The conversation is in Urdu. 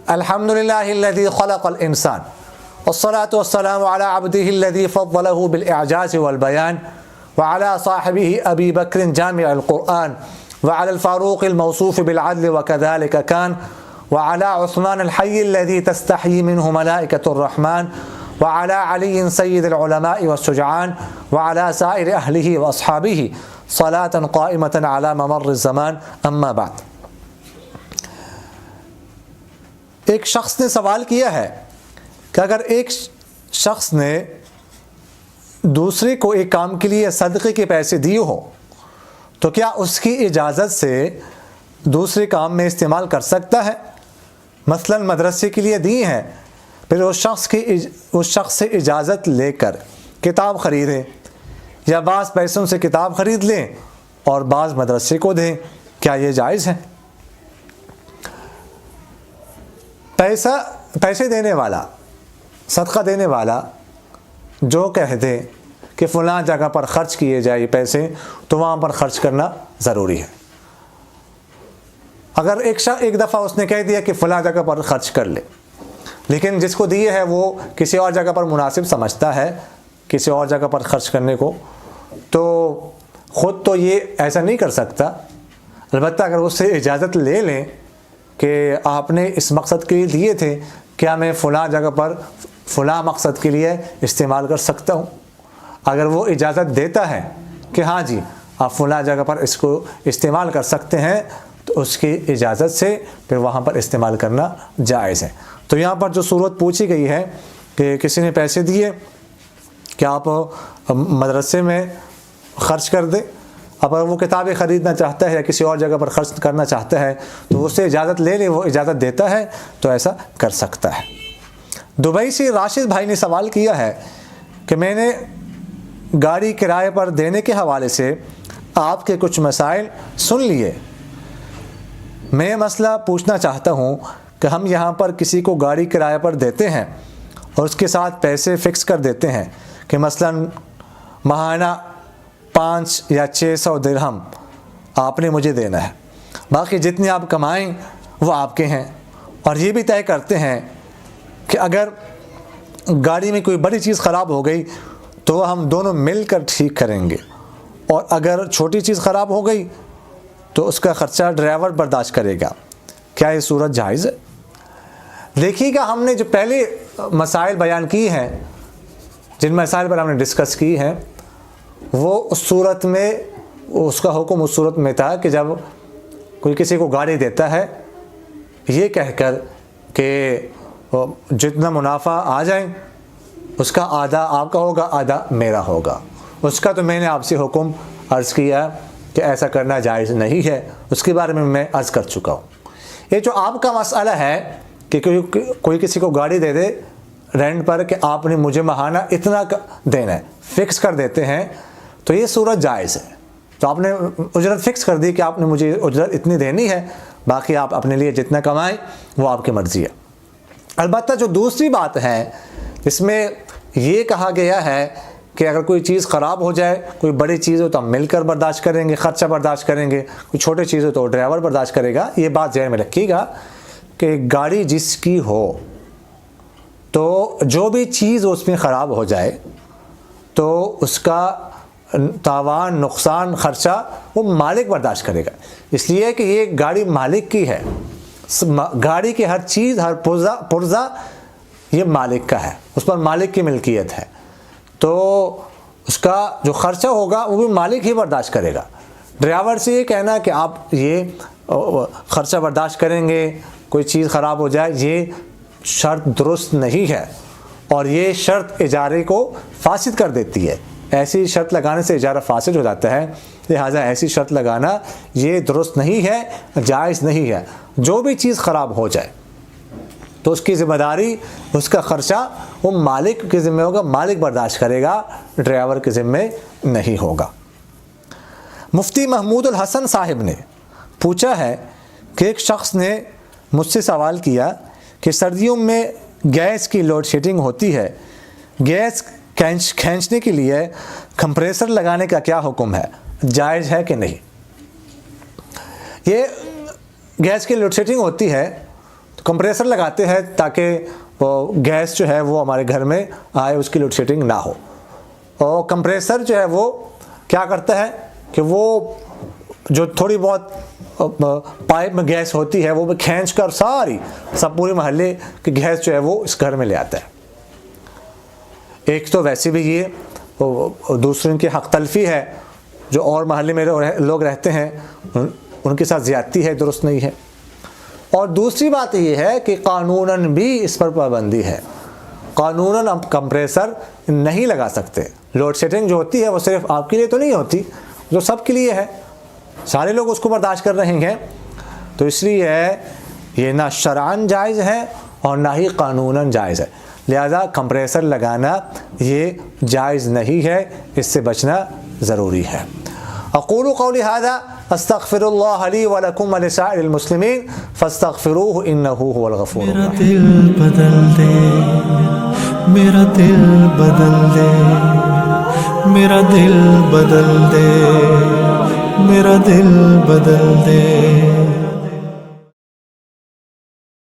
الحمد للہ الذی خلق الانسان والصلاة والسلام على عبده الذي فضله بالإعجاز والبيان وعلى صاحبه أبي بكر جامع القرآن وعلى الفاروق الموصوف بالعدل وكذلك كان وعلى عثمان الحي الذي تستحيي منه ملائكة الرحمن وعلى علي سيد العلماء والشجعان وعلى سائر أهله وأصحابه صلاة قائمة على ممر الزمان اما بعد. ایک شخص نے سوال کیا ہے کہ اگر ایک شخص نے دوسرے کو ایک کام کے لیے صدقے کے پیسے دیے ہو تو کیا اس کی اجازت سے دوسرے کام میں استعمال کر سکتا ہے؟ مثلا مدرسے کے لیے دی ہیں، پھر اس شخص سے اجازت لے کر کتاب خریدیں یا بعض پیسوں سے کتاب خرید لیں اور بعض مدرسے کو دیں، کیا یہ جائز ہے؟ پیسے دینے والا، صدقہ دینے والا جو کہہ دے کہ فلاں جگہ پر خرچ کیے جائے پیسے تو وہاں پر خرچ کرنا ضروری ہے. اگر ایک دفعہ اس نے کہہ دیا کہ فلاں جگہ پر خرچ کر لے، لیکن جس کو دیے ہے وہ کسی اور جگہ پر مناسب سمجھتا ہے کسی اور جگہ پر خرچ کرنے کو، تو خود تو یہ ایسا نہیں کر سکتا. البتہ اگر اس سے اجازت لے لیں کہ آپ نے اس مقصد کے لیے دیے تھے، کیا میں فلاں جگہ پر فلاں مقصد کے لیے استعمال کر سکتا ہوں؟ اگر وہ اجازت دیتا ہے کہ ہاں جی آپ فلاں جگہ پر اس کو استعمال کر سکتے ہیں، تو اس کی اجازت سے پھر وہاں پر استعمال کرنا جائز ہے. تو یہاں پر جو صورت پوچھی گئی ہے کہ کسی نے پیسے دیے کہ آپ مدرسے میں خرچ کر دیں، اب اگر وہ کتابیں خریدنا چاہتا ہے یا کسی اور جگہ پر خرچ کرنا چاہتا ہے تو اس سے اجازت لے لے، وہ اجازت دیتا ہے تو ایسا کر سکتا ہے. دبئی سے راشد بھائی نے سوال کیا ہے کہ میں نے گاڑی کرائے پر دینے کے حوالے سے آپ کے کچھ مسائل سن لیے. میں یہ مسئلہ پوچھنا چاہتا ہوں کہ ہم یہاں پر کسی کو گاڑی کرائے پر دیتے ہیں اور اس کے ساتھ پیسے فکس کر دیتے ہیں کہ مثلا ماہانہ 5 یا 600 درہم آپ نے مجھے دینا ہے، باقی جتنے آپ کمائیں وہ آپ کے ہیں، اور یہ بھی طے کرتے ہیں کہ اگر گاڑی میں کوئی بڑی چیز خراب ہو گئی تو ہم دونوں مل کر ٹھیک کریں گے، اور اگر چھوٹی چیز خراب ہو گئی تو اس کا خرچہ ڈرائیور برداشت کرے گا. کیا یہ صورت جائز ہے؟ دیکھیے گا، ہم نے جو پہلے مسائل بیان کی ہیں، جن مسائل پر ہم نے ڈسکس کی ہیں، وہ اس صورت میں اس کا حکم اس صورت میں تھا کہ جب کوئی کسی کو گاڑی دیتا ہے یہ کہہ کر کہ جتنا منافع آ جائیں اس کا آدھا آپ کا ہوگا آدھا میرا ہوگا. اس کا تو میں نے آپ سے حکم عرض کیا کہ ایسا کرنا جائز نہیں ہے، اس کے بارے میں عرض کر چکا ہوں. یہ جو آپ کا مسئلہ ہے کہ کوئی کسی کو گاڑی دے دے رینٹ پر کہ آپ نے مجھے ماہانہ اتنا دینا ہے، فکس کر دیتے ہیں، تو یہ صورت جائز ہے. تو آپ نے اجرت فکس کر دی کہ آپ نے مجھے اجرت اتنی دینی ہے، باقی آپ اپنے لیے جتنا کمائیں وہ آپ کی مرضی ہے. البتہ جو دوسری بات ہے اس میں یہ کہا گیا ہے کہ اگر کوئی چیز خراب ہو جائے، کوئی بڑی چیز ہو تو ہم مل کر برداشت کریں گے، خرچہ برداشت کریں گے، کوئی چھوٹی چیز ہو تو ڈرائیور برداشت کرے گا. یہ بات ذہن میں رکھیے گا کہ گاڑی جس کی ہو تو جو بھی چیز اس میں خراب ہو جائے تو اس کا تاوان، نقصان، خرچہ وہ مالک برداشت کرے گا. اس لیے کہ یہ گاڑی مالک کی ہے، گاڑی کی ہر چیز، ہر پرزہ یہ مالک کا ہے، اس پر مالک کی ملکیت ہے، تو اس کا جو خرچہ ہوگا وہ بھی مالک ہی برداشت کرے گا. ڈرائیور سے یہ کہنا کہ آپ یہ خرچہ برداشت کریں گے، کوئی چیز خراب ہو جائے، یہ شرط درست نہیں ہے، اور یہ شرط اجارے کو فاسد کر دیتی ہے. ایسی شرط لگانے سے اجارہ فاسد ہو جاتا ہے، لہٰذا ایسی شرط لگانا یہ درست نہیں ہے، جائز نہیں ہے. جو بھی چیز خراب ہو جائے تو اس کی ذمہ داری، اس کا خرچہ وہ مالک کے ذمہ ہوگا، مالک برداشت کرے گا، ڈرائیور کے ذمہ نہیں ہوگا. مفتی محمود الحسن صاحب نے پوچھا ہے کہ ایک شخص نے مجھ سے سوال کیا کہ سردیوں میں گیس کی لوڈ شیڈنگ ہوتی ہے، گیس کھینچنے کے لیے کمپریسر لگانے کا کیا حکم ہے، جائز ہے کہ نہیں؟ یہ گیس کی لوڈ شیڈنگ ہوتی ہے تو کمپریسر لگاتے ہیں تاکہ گیس جو ہے وہ ہمارے گھر میں آئے، اس کی لوڈ شیڈنگ نہ ہو. اور کمپریسر جو ہے وہ کیا کرتا ہے کہ وہ جو تھوڑی بہت پائپ میں گیس ہوتی ہے وہ بھی کھینچ کر سب پورے محلے کی گیس جو ہے وہ اس گھر میں لے آتا ہے. ایک تو ویسے بھی یہ دوسروں کی حق تلفی ہے، جو اور محلے میں لوگ رہتے ہیں ان کے ساتھ زیادتی ہے، درست نہیں ہے. اور دوسری بات یہ ہے کہ قانوناً بھی اس پر پابندی ہے. قانوناً ہم کمپریسر نہیں لگا سکتے. لوڈ شیڈنگ جو ہوتی ہے وہ صرف آپ کے لیے تو نہیں ہوتی، جو سب کے لیے ہے، سارے لوگ اس کو برداشت کر رہے ہیں. تو اس لیے یہ نہ شرعاً جائز ہے اور نہ ہی قانوناً جائز ہے. لہذا کمپریسر لگانا یہ جائز نہیں ہے، اس سے بچنا ضروری ہے. اقول قولی هذا استغفر الله لي ولكم ولسائر المسلمين فاستغفروه انه هو الغفور الرحيم. میرا دل بدل دے، میرا دل بدل دے، میرا دل بدل دے.